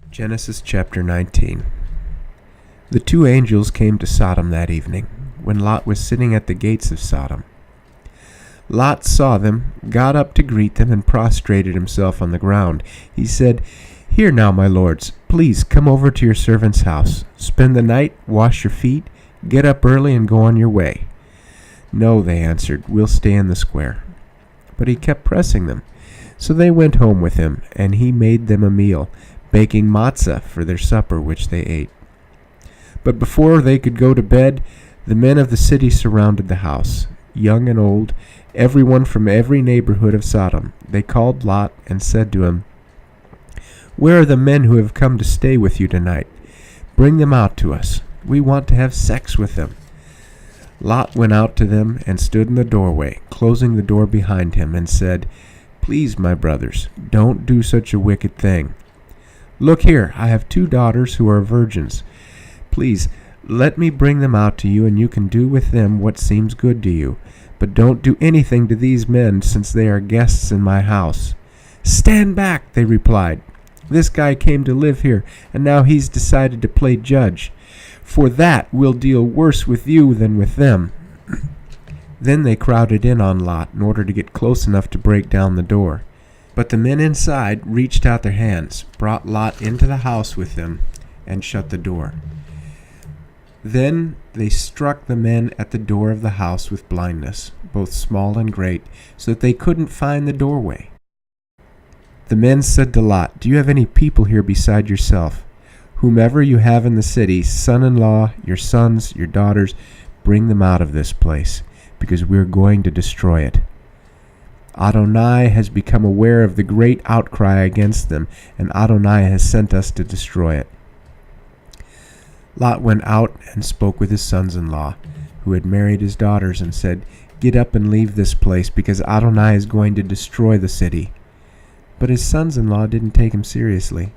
Genesis chapter 19. The two angels came to Sodom that evening, when Lot was sitting at the gates of Sodom. Lot saw them, got up to greet them, and prostrated himself on the ground. He said, "Here now, my lords, please come over to your servant's house. Spend the night, wash your feet, get up early, and go on your way." "No," they answered, "we'll stay in the square." But he kept pressing them. So they went home with him, and he made them a meal, baking matzah for their supper, which they ate. But before they could go to bed, the men of the city surrounded the house, young and old, everyone from every neighborhood of Sodom. They called Lot and said to him, "Where are the men who have come to stay with you tonight? Bring them out to us. We want to have sex with them." Lot went out to them and stood in the doorway, closing the door behind him, and said, "Please, my brothers, don't do such a wicked thing. Look here, I have 2 daughters who are virgins. Please, let me bring them out to you, and you can do with them what seems good to you. But don't do anything to these men, since they are guests in my house." "Stand back," they replied. "This guy came to live here, and now he's decided to play judge. For that, we'll deal worse with you than with them." Then they crowded in on Lot in order to get close enough to break down the door. But the men inside reached out their hands, brought Lot into the house with them, and shut the door. Then they struck the men at the door of the house with blindness, both small and great, so that they couldn't find the doorway. The men said to Lot, "Do you have any people here beside yourself? Whomever you have in the city, son-in-law, your sons, your daughters, bring them out of this place, because we're going to destroy it. Adonai has become aware of the great outcry against them, and Adonai has sent us to destroy it." Lot went out and spoke with his sons-in-law, who had married his daughters, and said, "Get up and leave this place, because Adonai is going to destroy the city." But his sons-in-law didn't take him seriously.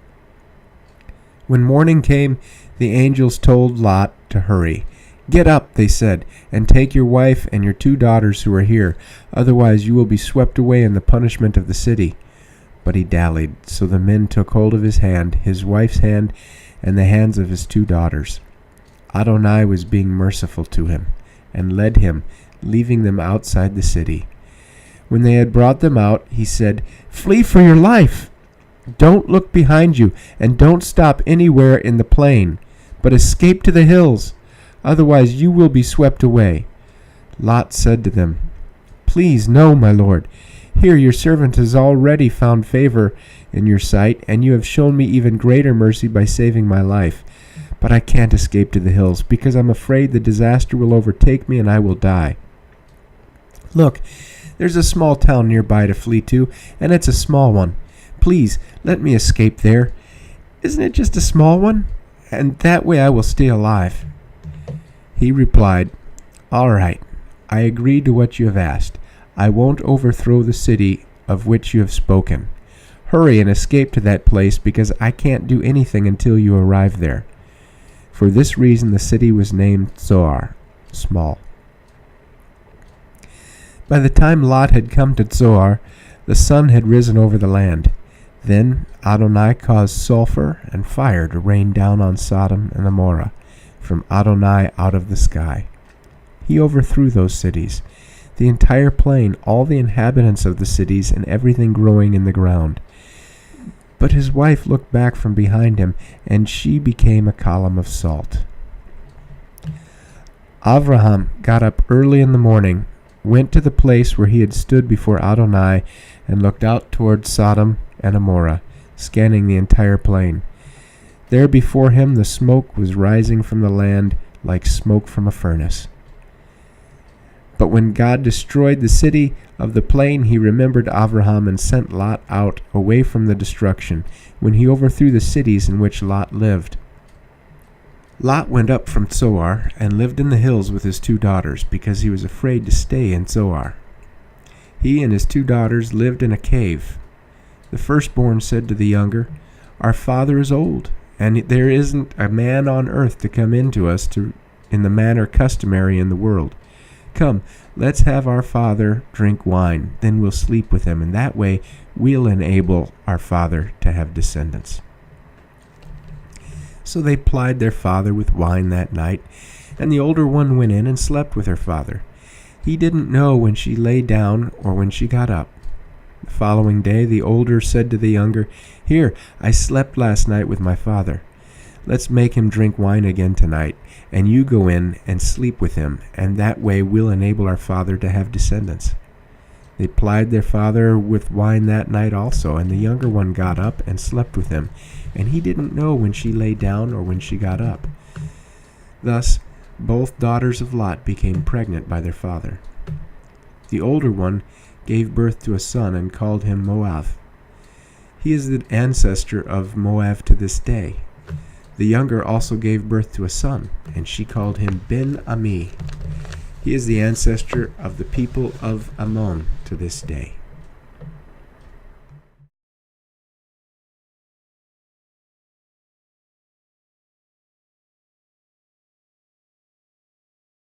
When morning came, the angels told Lot to hurry. "Get up," they said, "and take your wife and your 2 daughters who are here, otherwise you will be swept away in the punishment of the city." But he dallied, so the men took hold of his hand, his wife's hand, and the hands of his 2 daughters. Adonai was being merciful to him, and led him, leaving them outside the city. When they had brought them out, he said, "Flee for your life! Don't look behind you, and don't stop anywhere in the plain, but escape to the hills. Otherwise you will be swept away." Lot said to them, "Please, no, my lord. Here your servant has already found favor in your sight, and you have shown me even greater mercy by saving my life. But I can't escape to the hills, because I'm afraid the disaster will overtake me and I will die. Look, there's a small town nearby to flee to, and it's a small one. Please, let me escape there. Isn't it just a small one? And that way I will stay alive." He replied, "All right, I agree to what you have asked. I won't overthrow the city of which you have spoken. Hurry and escape to that place, because I can't do anything until you arrive there." For this reason the city was named Zoar, small. By the time Lot had come to Zoar, the sun had risen over the land. Then Adonai caused sulfur and fire to rain down on Sodom and Gomorrah from Adonai out of the sky. He overthrew those cities, the entire plain, all the inhabitants of the cities, and everything growing in the ground. But his wife looked back from behind him, and she became a column of salt. Avraham got up early in the morning, went to the place where he had stood before Adonai, and looked out toward Sodom and Gomorrah, scanning the entire plain. There before him the smoke was rising from the land like smoke from a furnace. But when God destroyed the city of the plain, he remembered Avraham and sent Lot out away from the destruction, when he overthrew the cities in which Lot lived. Lot went up from Zoar and lived in the hills with his 2 daughters, because he was afraid to stay in Zoar. He and his 2 daughters lived in a cave. The firstborn said to the younger, "Our father is old, and there isn't a man on earth to come in to us in the manner customary in the world. Come, let's have our father drink wine, then we'll sleep with him, and that way we'll enable our father to have descendants." So they plied their father with wine that night, and the older one went in and slept with her father. He didn't know when she lay down or when she got up. The following day the older said to the younger, "Here, I slept last night with my father. Let's make him drink wine again tonight, and you go in and sleep with him, and that way we'll enable our father to have descendants." They plied their father with wine that night also, and the younger one got up and slept with him, and he didn't know when she lay down or when she got up. Thus, both daughters of Lot became pregnant by their father. The older one gave birth to a son and called him Moab. He is the ancestor of Moab to this day. The younger also gave birth to a son, and she called him Ben-Ami. He is the ancestor of the people of Ammon to this day.